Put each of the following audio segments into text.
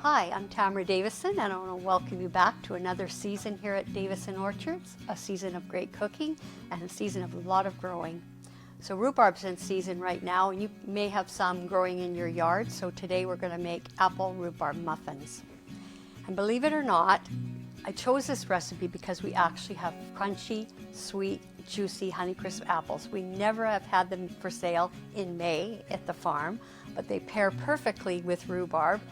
Hi, I'm Tamara Davison, and I want to welcome you back to another season here at Davison Orchards, a season of great cooking and a season of a lot of growing. So rhubarb's in season right now, and you may have some growing in your yard, so today we're going to make apple rhubarb muffins. And believe it or not, I chose this recipe because we actually have crunchy, sweet, juicy Honeycrisp apples. We never have had them for sale in May at the farm, but they pair perfectly with rhubarb.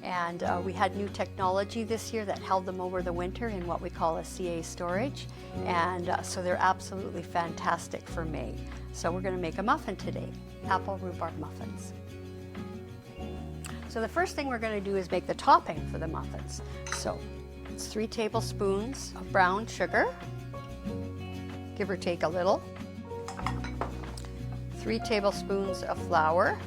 And we had new technology this year that held them over the winter in what we call a CA storage. And so they're absolutely fantastic for May. So we're going to make a muffin today, apple rhubarb muffins. So the first thing we're going to do is make the topping for the muffins. So it's 3 tablespoons of brown sugar, give or take a little, 3 tablespoons of flour,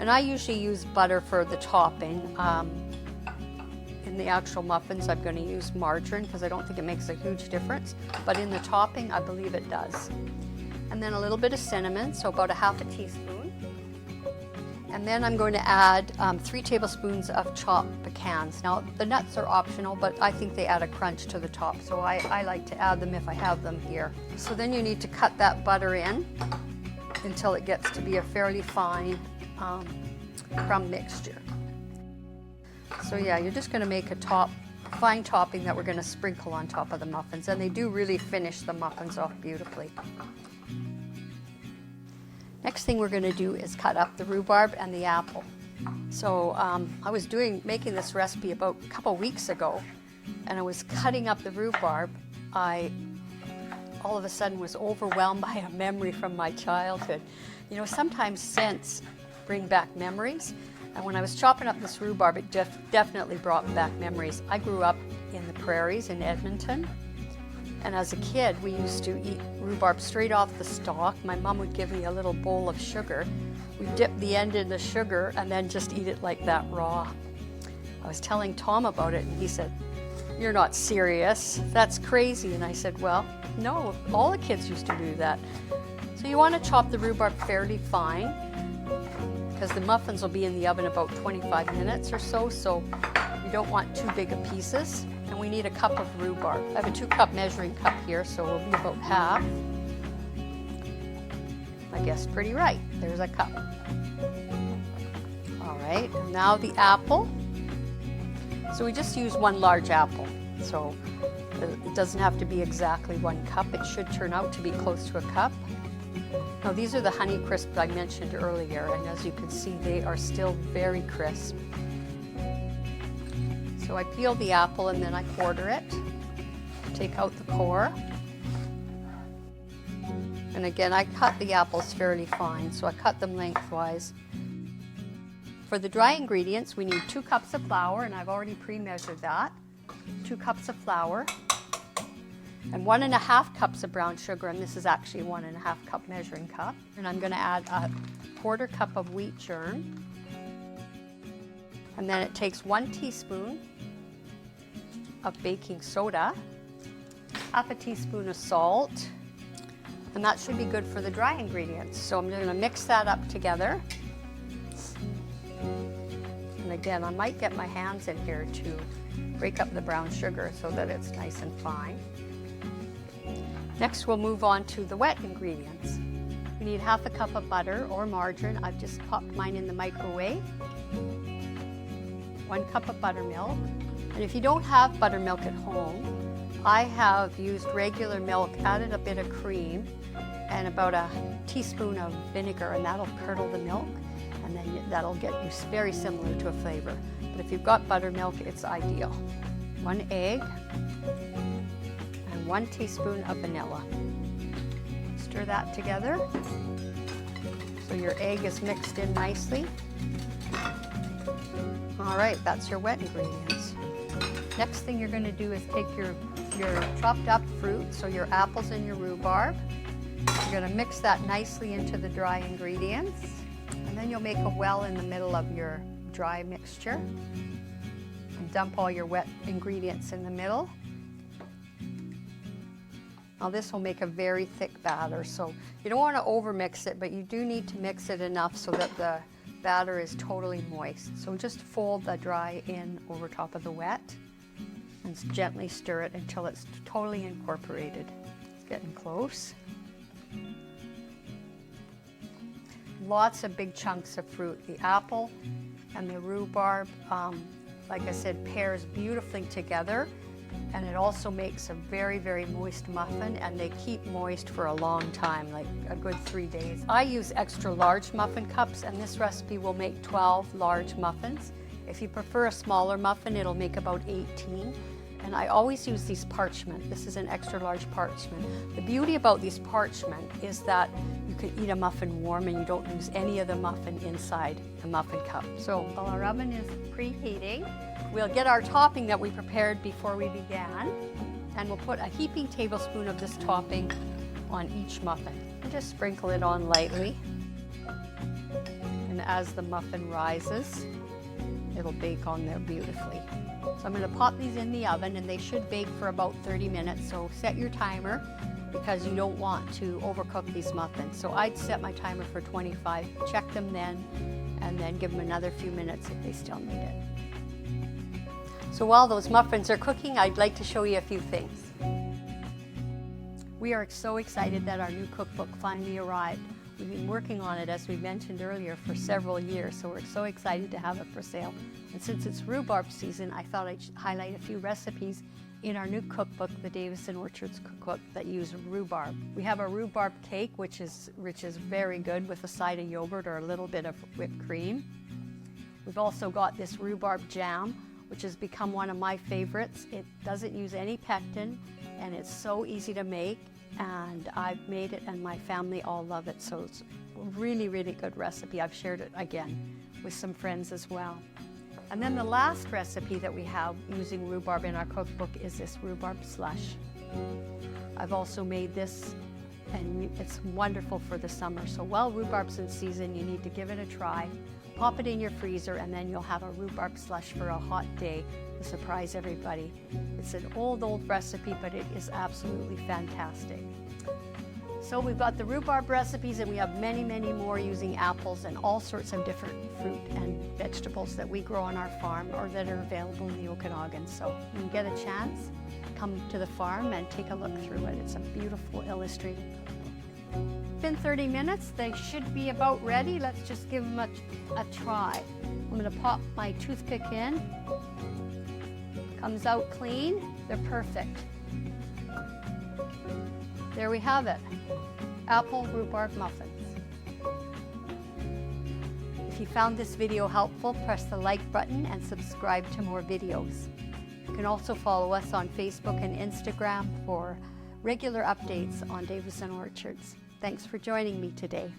and I usually use butter for the topping. In the actual muffins, I'm going to use margarine because I don't think it makes a huge difference, but in the topping, I believe it does. And then a little bit of cinnamon, so about a half a teaspoon. And then I'm going to add 3 tablespoons of chopped pecans. Now, the nuts are optional, but I think they add a crunch to the top, so I like to add them if I have them here. So then you need to cut that butter in until it gets to be a fairly fine crumb mixture. So yeah, you're just going to make a fine topping that we're going to sprinkle on top of the muffins, and they do really finish the muffins off beautifully. Next thing we're going to do is cut up the rhubarb and the apple. So I was making this recipe about a couple weeks ago, and I was cutting up the rhubarb. I all of a sudden was overwhelmed by a memory from my childhood. You know, sometimes scents bring back memories, and when I was chopping up this rhubarb, it definitely brought back memories. I grew up in the prairies in Edmonton, and as a kid we used to eat rhubarb straight off the stalk. My mom would give me a little bowl of sugar. We'd dip the end in the sugar and then just eat it like that raw. I was telling Tom about it, and he said, "You're not serious, that's crazy." And I said, "Well, no, all the kids used to do that." So you want to chop the rhubarb fairly fine, because the muffins will be in the oven about 25 minutes or so, so you don't want too big of pieces. And we need a cup of rhubarb. I have a 2-cup measuring cup here, so we'll be about half. I guessed pretty right. There's a cup. All right, and now the apple. So we just use 1 large apple, so it doesn't have to be exactly 1 cup. It should turn out to be close to a cup. Now these are the Honeycrisp I mentioned earlier, and as you can see, they are still very crisp. So I peel the apple and then I quarter it, take out the core. And again, I cut the apples fairly fine, so I cut them lengthwise. For the dry ingredients, we need 2 cups of flour, and I've already pre-measured that. 2 cups of flour, and 1½ cups of brown sugar, and this is actually a 1½ cup measuring cup. And I'm going to add a 1/4 cup of wheat germ. And then it takes 1 teaspoon of baking soda, half a teaspoon of salt, and that should be good for the dry ingredients. So I'm going to mix that up together. And again, I might get my hands in here to break up the brown sugar so that it's nice and fine. Next, we'll move on to the wet ingredients. We need ½ cup of butter or margarine. I've just popped mine in the microwave. 1 cup of buttermilk. And if you don't have buttermilk at home, I have used regular milk, added a bit of cream, and about a teaspoon of vinegar, and that'll curdle the milk, and then that'll get you very similar to a flavor. But if you've got buttermilk, it's ideal. 1 egg, 1 teaspoon of vanilla. Stir that together so your egg is mixed in nicely. All right, that's your wet ingredients. Next thing you're going to do is take your chopped up fruit, so your apples and your rhubarb. You're going to mix that nicely into the dry ingredients, and then you'll make a well in the middle of your dry mixture and dump all your wet ingredients in the middle. Now this will make a very thick batter, so you don't want to overmix it, but you do need to mix it enough so that the batter is totally moist. So just fold the dry in over top of the wet and gently stir it until it's totally incorporated. It's getting close. Lots of big chunks of fruit. The apple and the rhubarb, like I said, pairs beautifully together, and it also makes a very, very moist muffin, and they keep moist for a long time, like a good 3 days. I use extra large muffin cups, and this recipe will make 12 large muffins. If you prefer a smaller muffin, it'll make about 18. And I always use these parchment. This is an extra large parchment. The beauty about these parchment is that you can eat a muffin warm and you don't lose any of the muffin inside the muffin cup. So while our oven is preheating, we'll get our topping that we prepared before we began, and we'll put a heaping tablespoon of this topping on each muffin. And just sprinkle it on lightly. And as the muffin rises, it'll bake on there beautifully. So I'm going to pop these in the oven, and they should bake for about 30 minutes. So set your timer, because you don't want to overcook these muffins. So I'd set my timer for 25, check them then, and then give them another few minutes if they still need it. So while those muffins are cooking, I'd like to show you a few things. We are so excited that our new cookbook finally arrived. We've been working on it, as we mentioned earlier, for several years, so we're so excited to have it for sale. And since it's rhubarb season, I thought I'd highlight a few recipes in our new cookbook, the Davison Orchards cookbook, that use rhubarb. We have a rhubarb cake, which is very good, with a side of yogurt or a little bit of whipped cream. We've also got this rhubarb jam, which has become one of my favorites. It doesn't use any pectin, and it's so easy to make. And I've made it, and my family all love it, so it's a really, really good recipe. I've shared it again with some friends as well. And then the last recipe that we have using rhubarb in our cookbook is this rhubarb slush. I've also made this, and it's wonderful for the summer. So while rhubarb's in season, you need to give it a try. Pop it in your freezer, and then you'll have a rhubarb slush for a hot day to surprise everybody. It's an old recipe, but it is absolutely fantastic. So we've got the rhubarb recipes, and we have many, many more using apples and all sorts of different fruit and vegetables that we grow on our farm or that are available in the Okanagan. So when you get a chance, come to the farm and take a look through it. It's a beautiful illustrated cookbook. Been 30 minutes, they should be about ready. Let's just give them a try. I'm going to pop my toothpick in. Comes out clean. They're perfect. There we have it. Apple rhubarb muffins. If you found this video helpful, press the like button and subscribe to more videos. You can also follow us on Facebook and Instagram for regular updates on Davison Orchards. Thanks for joining me today.